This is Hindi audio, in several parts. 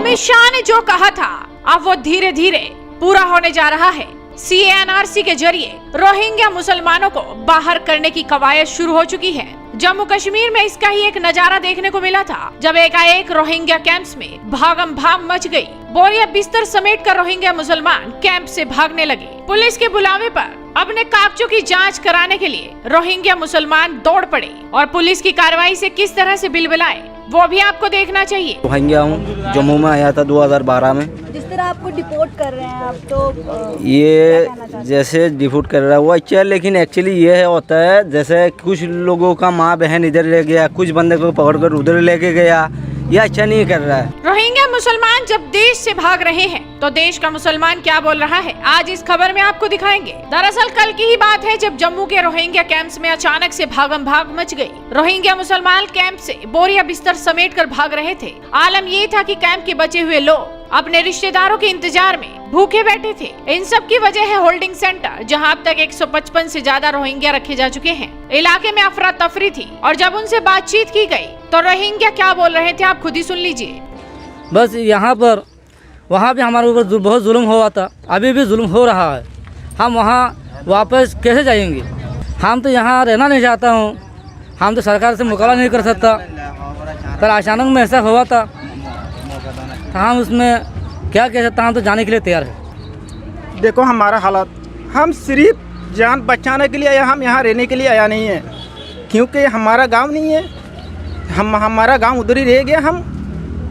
अमित शाह ने जो कहा था अब वो धीरे धीरे पूरा होने जा रहा है। CANRC के जरिए रोहिंग्या मुसलमानों को बाहर करने की कवायद शुरू हो चुकी है। जम्मू कश्मीर में इसका ही एक नजारा देखने को मिला था जब एकाएक रोहिंग्या कैंप्स में भागम भाग मच गई। बोरिया बिस्तर समेट कर रोहिंग्या मुसलमान कैंप से भागने लगे। पुलिस के बुलावे पर अपने कागजों की जांच कराने के लिए रोहिंग्या मुसलमान दौड़ पड़े और पुलिस की कार्रवाई से किस तरह से बिलबिलाए वो भी आपको देखना चाहिए। रोहिंग्या हूँ, जम्मू में आया था 2012 में। जिस तरह आपको डिपोर्ट कर रहे हैं आप तो ये जैसे डिपोर्ट कर रहा है वो अच्छा है, लेकिन एक्चुअली ये होता है जैसे कुछ लोगों का माँ बहन इधर ले गया, कुछ बंदे को पकड़कर उधर लेके गया, ये अच्छा नहीं कर रहा है। रोहिंग्या मुसलमान जब देश से भाग रहे हैं तो देश का मुसलमान क्या बोल रहा है आज इस खबर में आपको दिखाएंगे। दरअसल कल की ही बात है जब जम्मू के रोहिंग्या कैंप्स में अचानक से भागम भाग मच गई। रोहिंग्या मुसलमान कैंप से बोरिया बिस्तर समेट कर भाग रहे थे। आलम ये था कि कैंप के बचे हुए लोग अपने रिश्तेदारों के इंतजार में भूखे बैठे थे। इन सब की वजह है होल्डिंग सेंटर, जहां अब तक 155 से ज्यादा रोहिंग्या रखे जा चुके हैं। इलाके में अफरा तफरी थी और जब उनसे बातचीत की गई तो रोहिंग्या क्या बोल रहे थे आप खुद ही सुन लीजिए। बस यहाँ पर वहाँ भी हमारे ऊपर बहुत जुल्म हुआ था, अभी भी जुल्म हो रहा है। हम वहाँ वापस कैसे जाएंगे? हम तो यहाँ रहना नहीं चाहता हूँ, हम तो सरकार से मुकाबला नहीं कर सकता। पर अचानक में ऐसा हुआ था तो हम उसमें क्या कह सकते हैं, हम तो जाने के लिए तैयार है। देखो हमारा हालात, हम सिर्फ जान बचाने के लिए आया, हम यहाँ रहने के लिए आया नहीं है, क्योंकि हमारा गांव नहीं है। हमारा गांव उधर ही रह गया। हम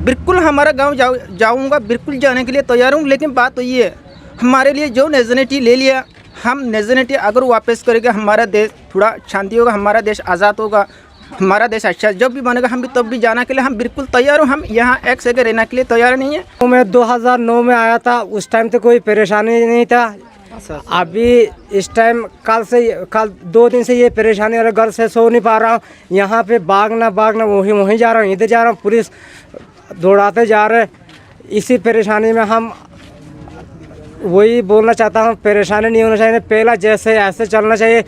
बिल्कुल हमारा गांव जाऊँगा, बिल्कुल जाने के लिए तैयार हूँ। लेकिन बात तो ये है, हमारे लिए जो नेशनलिटी ले लिया, हम नेशनलिटी अगर वापस करेंगे हमारा देश थोड़ा शांति होगा, हमारा देश आज़ाद होगा, हमारा देश अच्छा जब भी बनेगा हम भी तब भी जाने के लिए हम बिल्कुल तैयार हूँ। हम यहाँ एक जगह रहने के लिए तैयार नहीं है। मैं 2009 में आया था, उस टाइम तो कोई परेशानी नहीं था। अभी इस टाइम कल 2 दिन से ये परेशानी और घर से सो नहीं पा रहा हूँ। यहाँ पे भागना वहीं जा रहा हूँ, इधर जा रहा हूँ, पुलिस दौड़ाते जा रहे। इसी परेशानी में हम वही बोलना चाहता हूँ, परेशानी नहीं होना चाहिए। पहला जैसे ऐसे चलना चाहिए,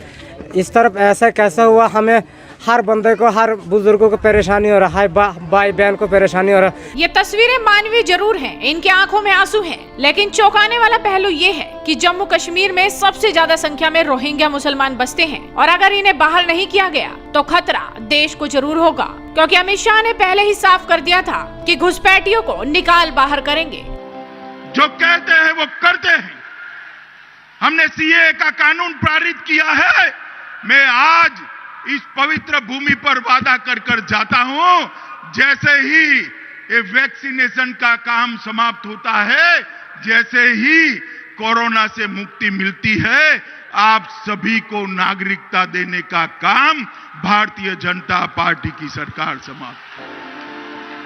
इस तरफ ऐसा कैसा हुआ। हमें हर बंदे को, हर बुजुर्गों को परेशानी हो रहा है, भाई बहन को परेशानी हो रहा है। ये तस्वीरें मानवीय जरूर हैं, इनके आंखों में आंसू हैं, लेकिन चौंकाने वाला पहलू ये है कि जम्मू कश्मीर में सबसे ज्यादा संख्या में रोहिंग्या मुसलमान बसते हैं और अगर इन्हें बाहर नहीं किया गया तो खतरा देश को जरूर होगा, क्योंकि अमित शाह ने पहले ही साफ कर दिया था कि घुसपैठियों को निकाल बाहर करेंगे। जो कहते हैं वो करते हैं। हमने CAA का कानून पारित किया है। मैं आज इस पवित्र भूमि पर वादा कर जाता हूं, जैसे ही ये वैक्सीनेशन का काम समाप्त होता है, जैसे ही कोरोना से मुक्ति मिलती है, आप सभी को नागरिकता देने का काम भारतीय जनता पार्टी की सरकार समाप्त।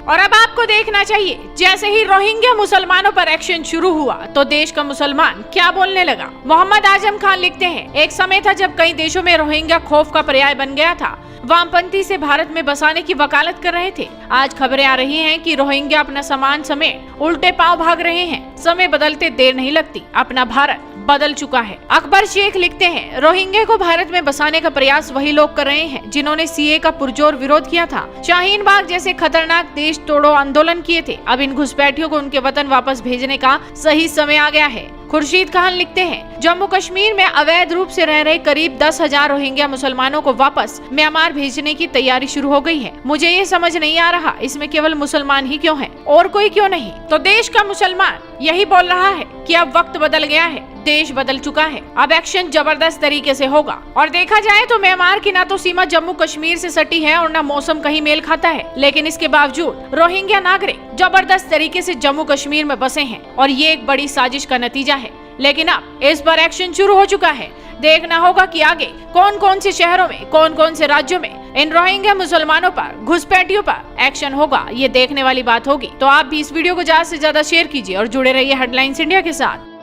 और अब आपको देखना चाहिए, जैसे ही रोहिंग्या मुसलमानों पर एक्शन शुरू हुआ तो देश का मुसलमान क्या बोलने लगा। मोहम्मद आजम खान लिखते हैं, एक समय था जब कई देशों में रोहिंग्या खौफ का पर्याय बन गया था। वामपंथी से भारत में बसाने की वकालत कर रहे थे। आज खबरें आ रही हैं कि रोहिंग्या अपना सामान समेट उल्टे पांव भाग रहे हैं। समय बदलते देर नहीं लगती, अपना भारत बदल चुका है। अकबर शेख लिखते हैं, रोहिंग्या को भारत में बसाने का प्रयास वही लोग कर रहे हैं जिन्होंने CAA का पुरजोर विरोध किया था, शाहीन बाग जैसे खतरनाक देश तोड़ो आंदोलन किए थे। अब इन घुसपैठियों को उनके वतन वापस भेजने का सही समय आ गया है। खुर्शीद खान लिखते हैं, जम्मू कश्मीर में अवैध रूप से रह रहे करीब 10,000 रोहिंग्या मुसलमानों को वापस म्यांमार भेजने की तैयारी शुरू हो गई है। मुझे ये समझ नहीं आ रहा, इसमें केवल मुसलमान ही क्यों हैं और कोई क्यों नहीं। तो देश का मुसलमान यही बोल रहा है कि अब वक्त बदल गया है, देश बदल चुका है, अब एक्शन जबरदस्त तरीके से होगा। और देखा जाए तो म्यांमार की ना तो सीमा जम्मू कश्मीर से सटी है और ना मौसम कहीं मेल खाता है, लेकिन इसके बावजूद रोहिंग्या नागरिक जबरदस्त तरीके से जम्मू कश्मीर में बसे हैं और ये एक बड़ी साजिश का नतीजा है। लेकिन अब इस पर एक्शन शुरू हो चुका है। देखना होगा कि आगे कौन कौन से शहरों में, कौन कौन से राज्यों में इन रोहिंग्या मुसलमानों पर, घुसपैठियों पर एक्शन होगा। ये देखने वाली बात होगी। तो आप भी इस वीडियो को ज्यादा से ज्यादा शेयर कीजिए और जुड़े रहिए हेडलाइंस इंडिया के साथ।